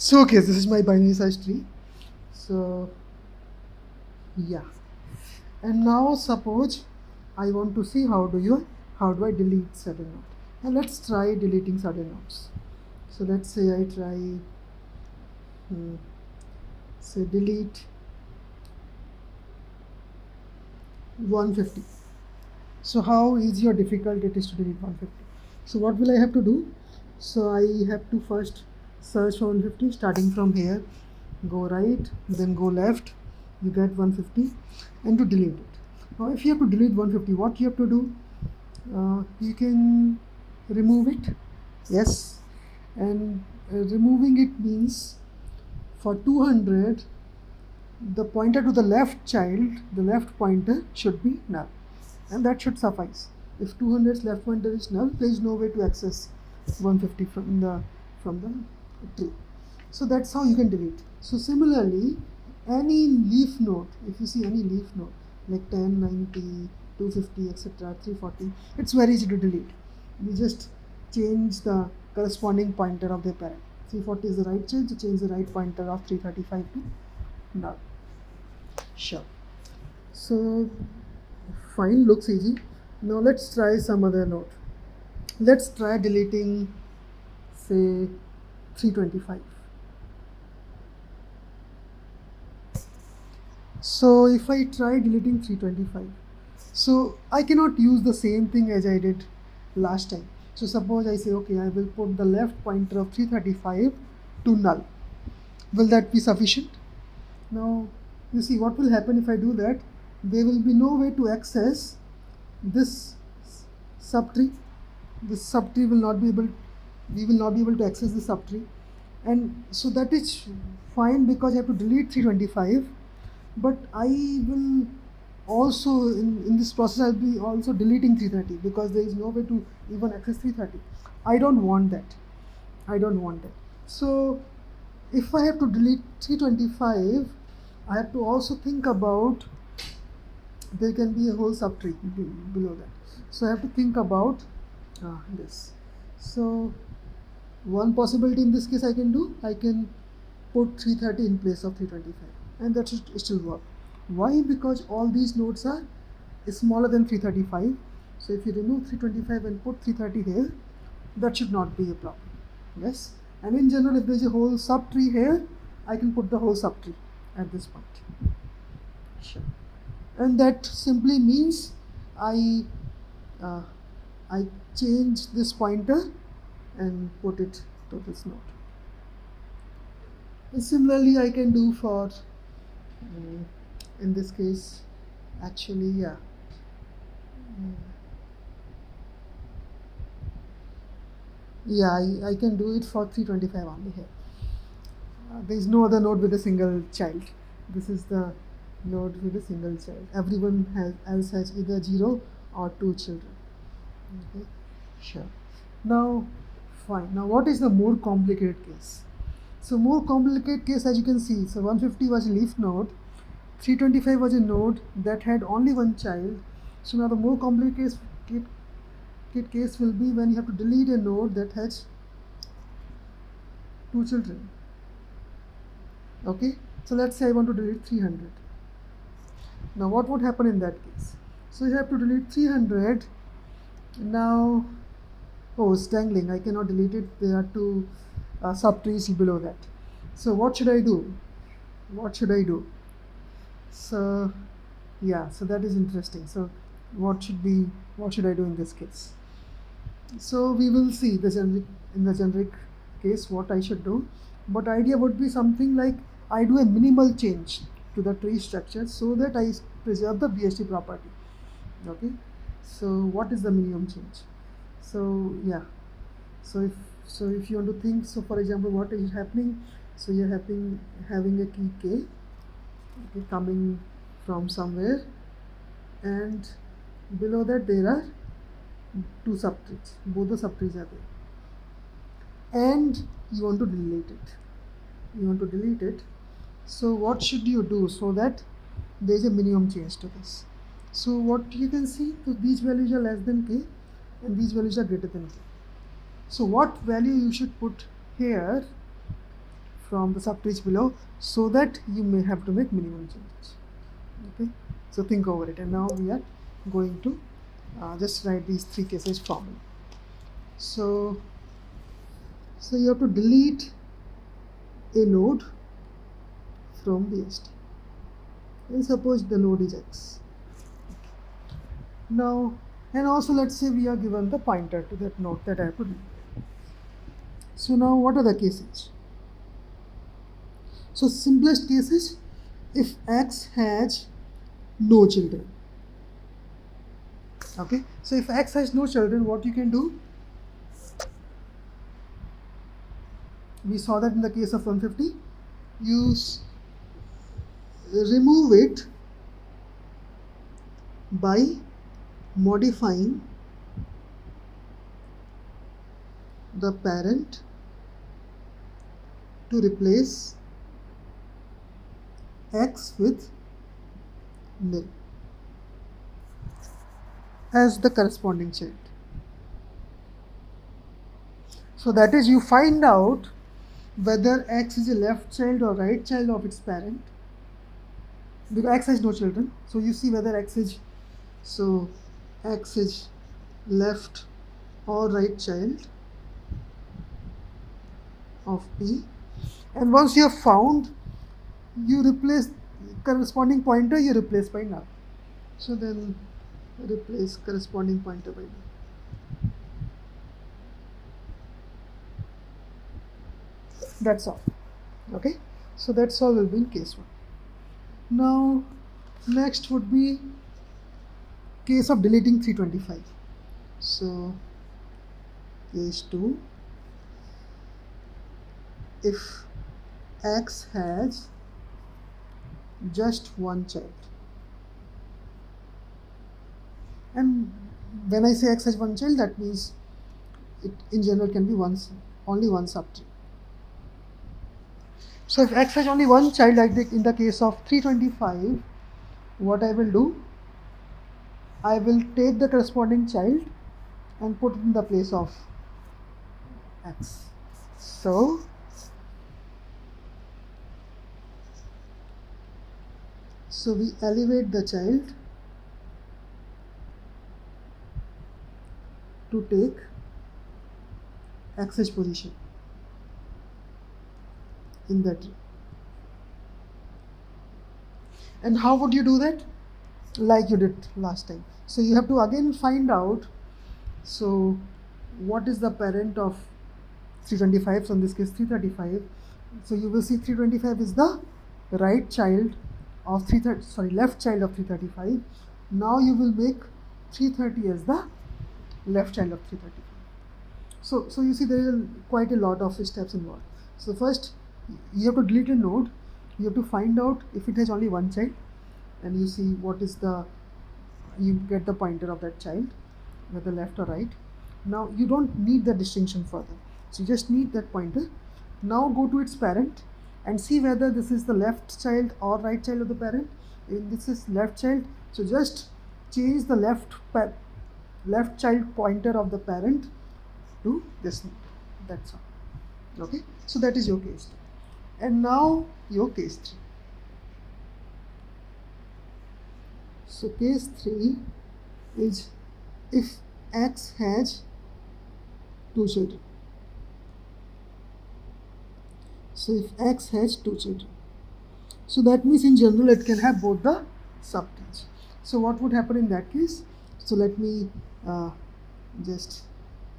So okay, this is my binary search tree. So yeah, and now suppose I want to see how do I delete certain node. And let's try deleting certain nodes. So let's say I try say delete 150. So how easy or difficult it is to delete 150. So what will I have to do? So I have to first search for 150, starting from here, go right, then go left, you get 150, and to delete it. Now if you have to delete 150, what you have to do? You can remove it, yes, and removing it means for 200 the pointer to the left child, the left pointer should be null, and that should suffice. If 200's left pointer is null, there is no way to access 150 from the tree. So that's how you can delete. So similarly, any leaf node, if you see any leaf node like 10, 90, 250, etc., 340, it's very easy to delete. You just change the corresponding pointer of the parent. 340 is the right child, so change the right pointer of 335 to null. Sure. So fine, looks easy. Now let's try some other node. Let's try deleting, say, 325. So if I try deleting 325, so I cannot use the same thing as I did last time. So suppose I say, okay, I will put the left pointer of 335 to null. Will that be sufficient? Now, you see what will happen if I do that? There will be no way to access this subtree. This subtree will not be able, we will not be able to access the subtree. And so that is fine because I have to delete 325, but I will also, in this process, I'll be also deleting 330 because there is no way to even access 330. I don't want that. I don't want that. So if I have to delete 325, I have to also think about, there can be a whole subtree below that. So I have to think about this. So one possibility in this case I can do, I can put 330 in place of 325, and that should still work. Why? Because all these nodes are smaller than 335. So if you remove 325 and put 330 here, that should not be a problem. Yes. And in general, if there is a whole subtree here, I can put the whole subtree at this point. Sure. And that simply means I change this pointer and put it to this node. And similarly, I can do for in this case, actually, yeah. Yeah, I can do it for 325 only here. There is no other node with a single child. This is the node with a single child. Everyone else has either 0 or 2 children. Okay, sure. Now, fine. Now, what is the more complicated case? So, more complicated case, as you can see, so 150 was a leaf node, 325 was a node that had only one child. So now the more complicated case will be when you have to delete a node that has 2 children. Okay, so let's say I want to delete 300. Now what would happen in that case? So you have to delete 300. Now, oh, it's dangling, I cannot delete it, there are 2 subtrees below that. So what should I do? What should I do? So yeah, so that is interesting. So what should I do in this case? So we will see in the generic case what I should do, but idea would be something like I do a minimal change to the tree structure so that I preserve the BST property. Okay, so what is the minimum change? So yeah, so if you want to think, so for example, what is happening? So you're having a key K, okay, coming from somewhere, and below that there are 2 subtrees. Both the subtrees are there, and you want to delete it. So what should you do so that there is a minimum change to this? So what you can see, so these values are less than K and these values are greater than K. So what value you should put here from the subtrees below, so that you may have to make minimum changes. Okay, so think over it. And now we are going to just write these three cases formally. So you have to delete a node from BST, and suppose the node is X. Now, and also let's say we are given the pointer to that node that I have to delete. So now what are the cases? So simplest case is if X has no children. Okay, so if X has no children, what you can do? We saw that in the case of 150, you remove it by modifying the parent to replace X with nil as the corresponding child. So that is, you find out whether X is a left child or right child of its parent, because X has no children. So you see whether X is left or right child of P, and once you have found, you replace corresponding pointer, you replace by null. So then replace corresponding pointer by null. That's all. Okay, so that's all will be in case 1. Now next would be case of deleting 325. So case 2, if X has just one child, and when I say X has one child, that means it in general can be only one subtree. So if X has only one child, like in the case of 325, what I will do, I will take the corresponding child and put it in the place of X. So we elevate the child to take X's position in that tree. And how would you do that? Like you did last time. So you have to again find out, so what is the parent of 325? So in this case 335. So you will see 325 is the right child of left child of 335. Now you will make 330 as the left child of 335. So you see there is quite a lot of steps involved. So first you have to delete a node. You have to find out if it has only one child, and you see what is you get the pointer of that child, whether left or right. Now you don't need the distinction further, so you just need that pointer. Now go to its parent and see whether this is the left child or right child of the parent. If this is left child, so just change the left child pointer of the parent to this node. That's all. Okay, so that is your case 2. And now your case 3. So case 3 is if X has 2 children. So if X has 2 children, so that means in general it can have both the subtrees. So what would happen in that case? So let me just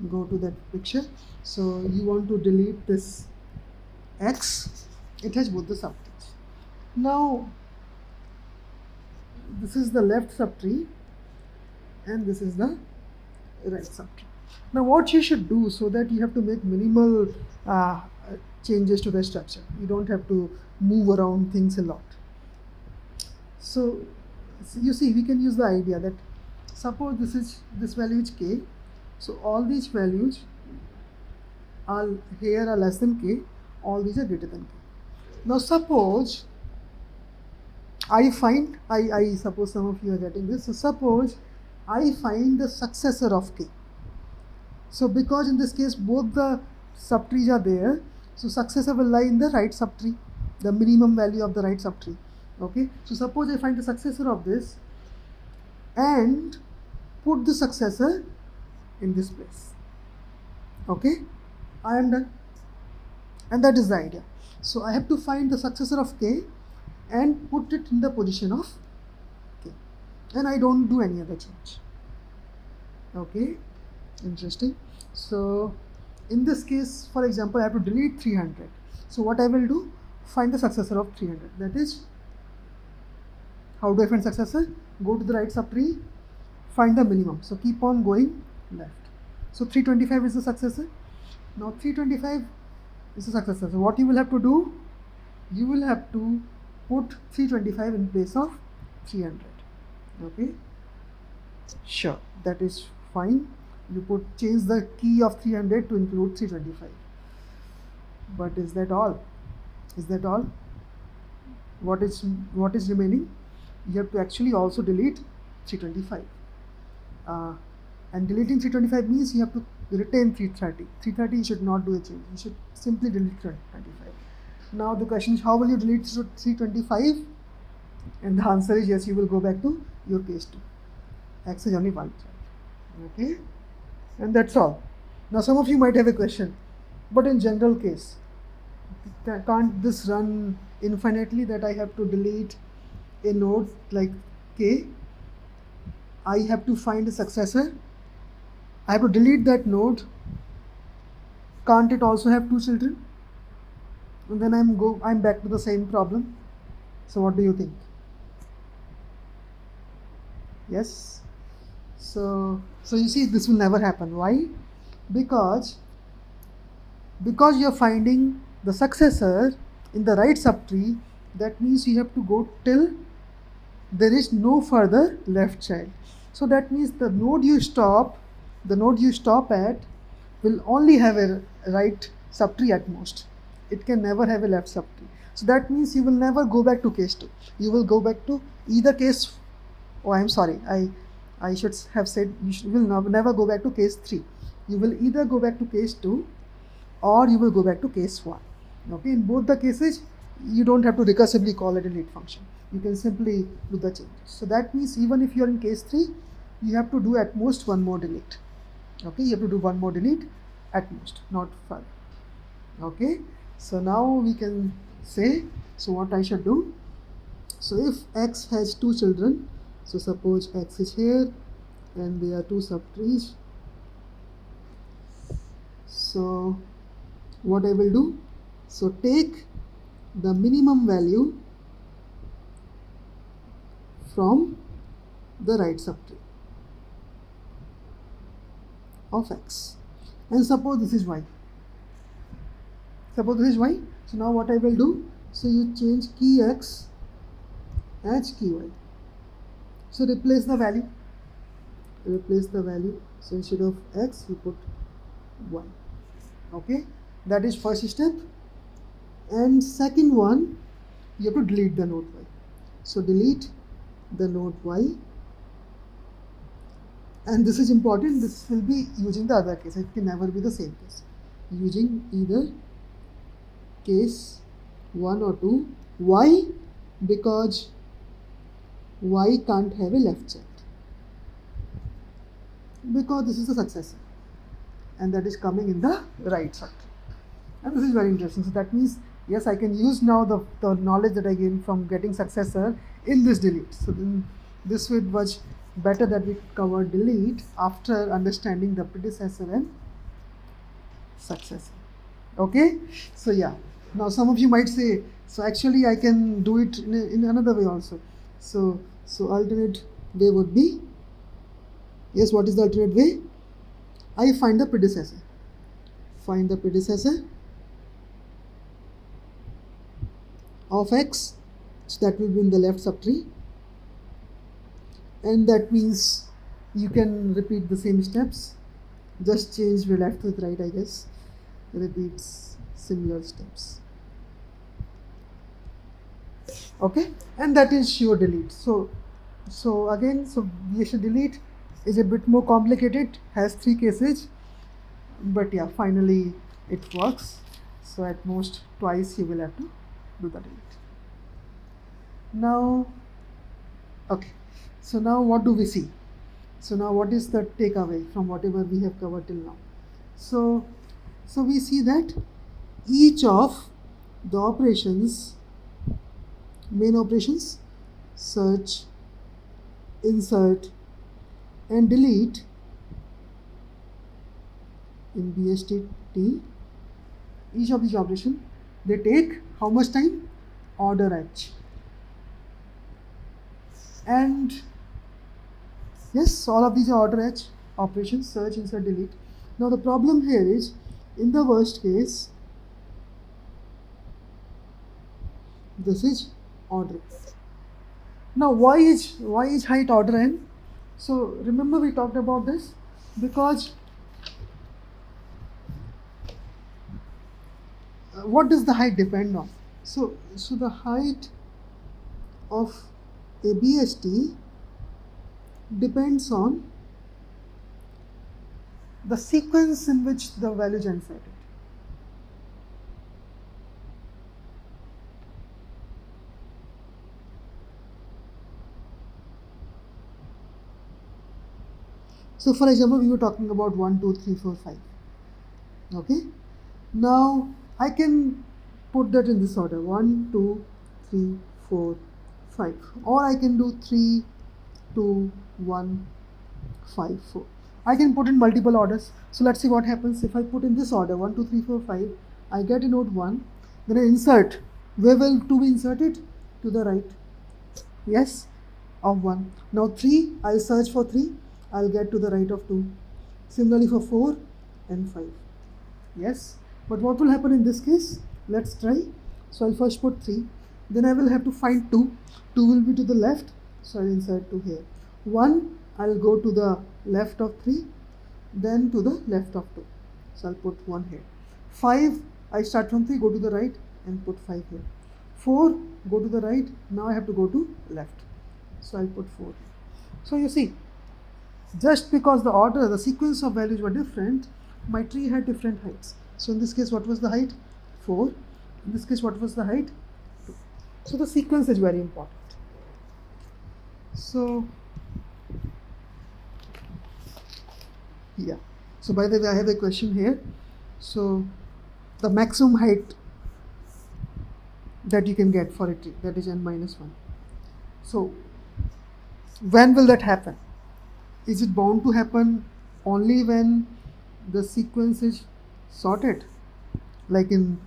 go to that picture. So you want to delete this X, it has both the subtrees. Now this is the left subtree and this is the right subtree. Now what you should do, so that you have to make minimal changes to the structure, you don't have to move around things a lot. So you see, we can use the idea that suppose this value is k, so all these values are here are less than k, all these are greater than k. Now suppose I suppose some of you are getting this. So suppose I find the successor of k. So because in this case both the subtrees are there, So successor will lie in the right subtree, the minimum value of the right subtree. Okay, so suppose I find the successor of this and put the successor in this place. Okay, I am done, and that is the idea. So I have to find the successor of k and put it in the position of k, and I don't do any other change. Okay, interesting. So in this case, for example, I have to delete 300. So what I will do, find the successor of 300. That is, how do I find successor? Go to the right subtree, find the minimum. So keep on going left. So 325 is the successor. Now 325 is the successor. So what you will have to do, you will have to put 325 in place of 300. Okay, sure, that is fine. You change the key of 300 to include 325. But is that all? Is that all? What is remaining? You have to actually also delete 325. And deleting 325 means you have to retain 330. 330 you should not do a change. You should simply delete 325. Now the question is, how will you delete 325? And the answer is yes, you will go back to your case 2. X is only one child. Okay, and that's all. Now some of you might have a question, but in general case, can't this run infinitely, that I have to delete a node like k? I have to find a successor. I have to delete that node. Can't it also have 2 children? And then I'm back to the same problem. So what do you think? Yes. So you see, this will never happen. Why? Because you're finding the successor in the right subtree. That means you have to go till there is no further left child. So that means the node you stop at will only have a right subtree at most. It can never have a left subtree. So that means you will never go back to case 2. You will go back to either case. Oh, I'm sorry. I should have said you will never go back to case 3. You will either go back to case 2 or you will go back to case 1. Okay, in both the cases, you don't have to recursively call a delete function. You can simply do the changes. So that means even if you are in case 3, you have to do at most one more delete. Okay, you have to do one more delete at most, not further. Okay, so now we can say, so what I should do. So if x has 2 children, so suppose x is here and there are 2 subtrees. So what I will do, so take the minimum value from the right subtree of x, and suppose this is y. Suppose this is y. So now what I will do, so you change key x as key y. So replace the value. So instead of x, you put y. Okay, that is first step. And second one, you have to delete the node y. So delete the node y. And this is important. This will be using the other case. It can never be the same case. Using either case 1 or 2. Why? Because y can't have a left child. Because this is the successor. And that is coming in the right subtree. And this is very interesting. So that means, yes, I can use now the knowledge that I gained from getting successor in this delete. So then this way it was better that we covered delete after understanding the predecessor and successor. Okay, so yeah, now some of you might say, so actually I can do it in another way also. So alternate way would be, yes, what is the alternate way? I find the predecessor. Find the predecessor of x, so that will be in the left subtree. And that means you can repeat the same steps, just change the left with right, I guess. Repeats similar steps. Okay, and that is your delete. So again, Bayesian delete is a bit more complicated, has 3 cases, but yeah, finally it works. So at most twice you will have to do the delete. Now, okay, so now what do we see? So now what is the takeaway from whatever we have covered till now? So we see that each of the operations, main operations, search, insert and delete in BSTT, each of these operations, they take how much time? Order H. And yes, all of these are order H operations, search, insert, delete. Now the problem here is, in the worst case, this is order. Now why is height order n? So remember we talked about this, because what does the height depend on? So the height of a BST depends on the sequence in which the values are inserted. So for example, we were talking about 1, 2, 3, 4, 5. Okay. Now I can put that in this order: 1, 2, 3, 4, 5. Or I can do 3, 2, 1, 5, 4. I can put in multiple orders. So let's see what happens if I put in this order: 1, 2, 3, 4, 5. I get a node 1. Then I insert. Where will 2 be inserted? To the right. Yes, of 1. Now 3, I'll search for 3. I'll get to the right of 2. Similarly for 4 and 5. Yes, but what will happen in this case? Let's try. So I'll first put 3. Then I will have to find 2. 2 will be to the left. So I'll insert 2 here. 1, I'll go to the left of 3. Then to the left of 2. So I'll put 1 here. 5, I start from 3, go to the right and put 5 here. 4, go to the right. Now I have to go to left. So I'll put 4 here. So you see, just because the order, the sequence of values were different, my tree had different heights. So in this case, what was the height? 4. In this case, what was the height? 2. So the sequence is very important. So yeah. So by the way, I have a question here. So the maximum height that you can get for a tree, that is n minus 1. So when will that happen? Is it bound to happen only when the sequence is sorted, like in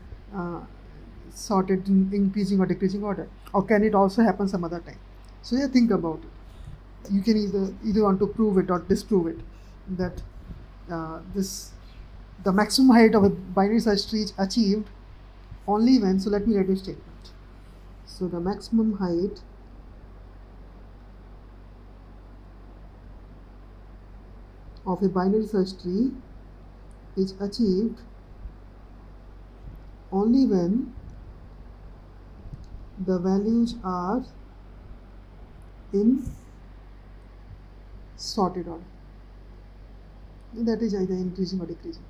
sorted in increasing or decreasing order, or can it also happen some other time? So yeah, think about it. You can either want to prove it or disprove it, that the maximum height of a binary search tree is achieved only when. So let me write a statement. So the maximum height of a binary search tree is achieved only when the values are in sorted order. That is either increasing or decreasing.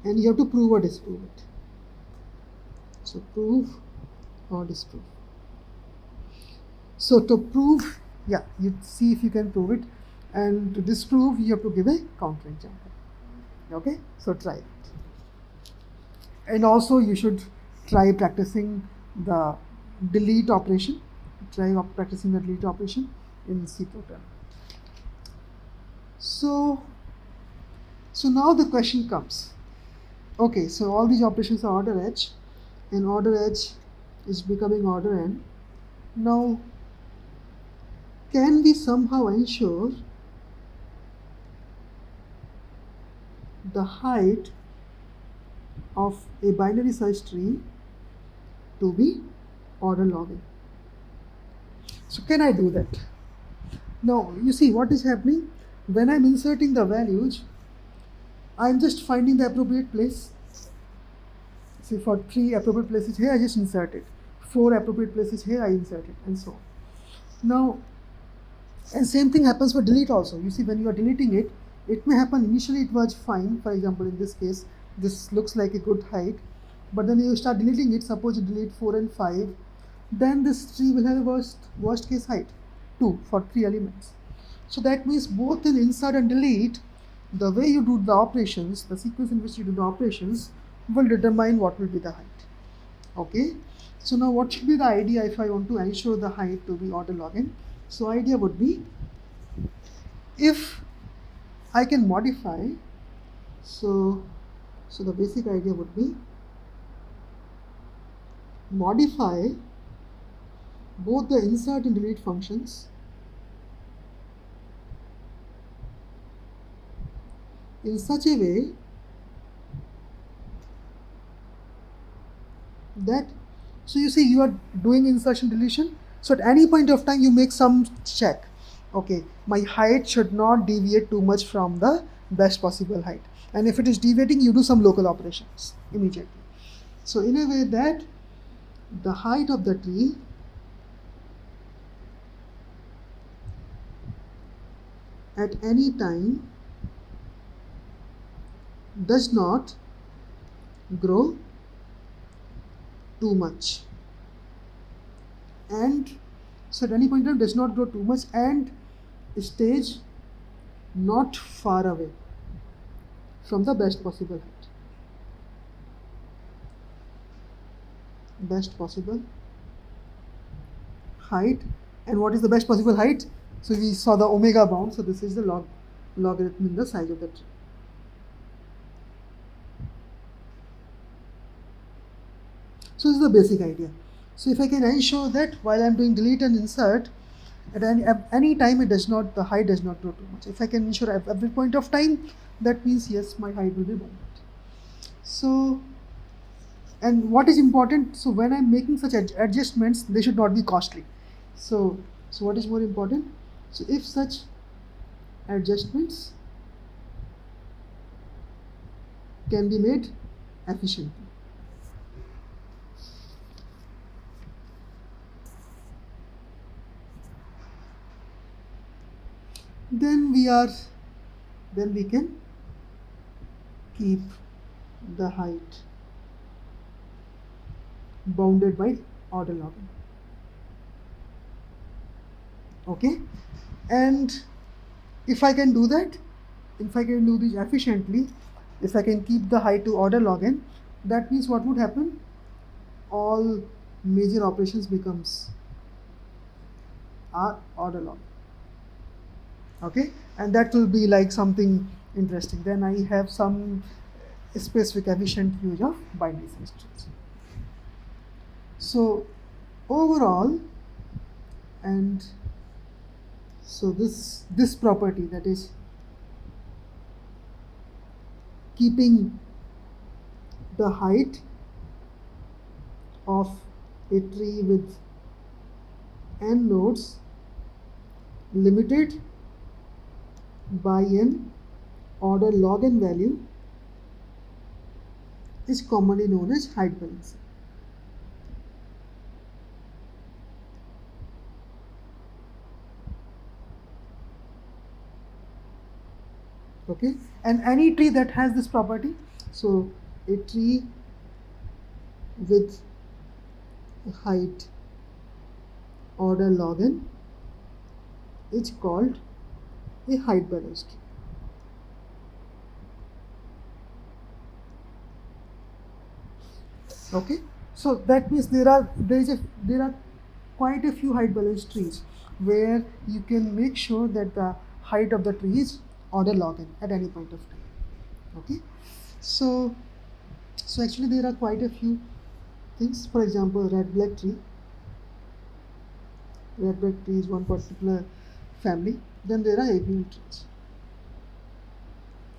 And you have to prove or disprove it. So prove or disprove. So to prove, yeah, you see if you can prove it. And to disprove, you have to give a counterexample. Okay, so try it. And also you should try practicing the delete operation. Try practicing the delete operation in C program. So now the question comes. Okay, so all these operations are order H, and order H is becoming order N. Now, can we somehow ensure the height of a binary search tree to be order log n? So can I do that? Now you see what is happening when I'm inserting the values. I'm just finding the appropriate place. See, for 3 appropriate places here, I just inserted. 4 appropriate places here, I inserted, and so on. Now, and same thing happens for delete also. You see, when you are deleting it, it may happen initially it was fine. For example, in this case, this looks like a good height, but then you start deleting it. Suppose you delete 4 and 5, then this tree will have a worst case height 2 for 3 elements. So that means both in insert and delete, the way you do the operations, the sequence in which you do the operations will determine what will be the height. Okay, so now what should be the idea if I want to ensure the height to be order log n? So idea would be, if I can modify, so the basic idea would be modify both the insert and delete functions in such a way that, so you see you are doing insertion deletion, so at any point of time you make some check, okay, my height should not deviate too much from the best possible height, and if it is deviating you do some local operations immediately. So in a way that the height of the tree at any time does not grow too much, and so at any point in time does not grow too much and stays not far away from the best possible height. Best possible height, and what is the best possible height? So we saw the omega bound, so this is the logarithm in the size of the tree. So this is the basic idea. So if I can ensure that while I am doing delete and insert, at any time it does not, the height does not grow too much. If I can ensure at every point of time, that means yes, my height will be bounded. So, and what is important, so when I'm making such adjustments, they should not be costly. So what is more important? So if such adjustments can be made efficiently. Then we can keep the height bounded by order log n. Okay, and if I can do that, if I can do this efficiently, if I can keep the height to order log n, that means what would happen? All major operations becomes are order log n. Okay, and that will be like something interesting. Then I have some specific efficient use of binary search trees. So overall, and so this property, that is keeping the height of a tree with n nodes limited by an order log n value is commonly known as height balancing. Okay, and any tree that has this property, so a tree with height order log n is called a height balanced tree. Okay, so that means there are quite a few height balanced trees where you can make sure that the height of the tree is order log n at any point of time. Okay, so actually there are quite a few things. For example, red black tree. Red black tree is one particular family. Then there are AVL trees.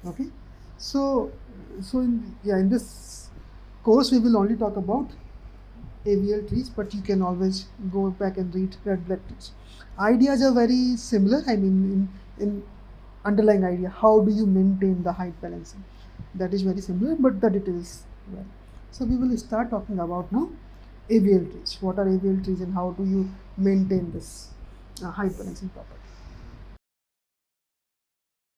Okay, so in this course we will only talk about AVL trees, but you can always go back and read red black trees. Ideas are very similar. I mean, in underlying idea, how do you maintain the height balancing? That is very similar, but the details well. So we will start talking about now AVL trees. What are AVL trees and how do you maintain this height balancing property?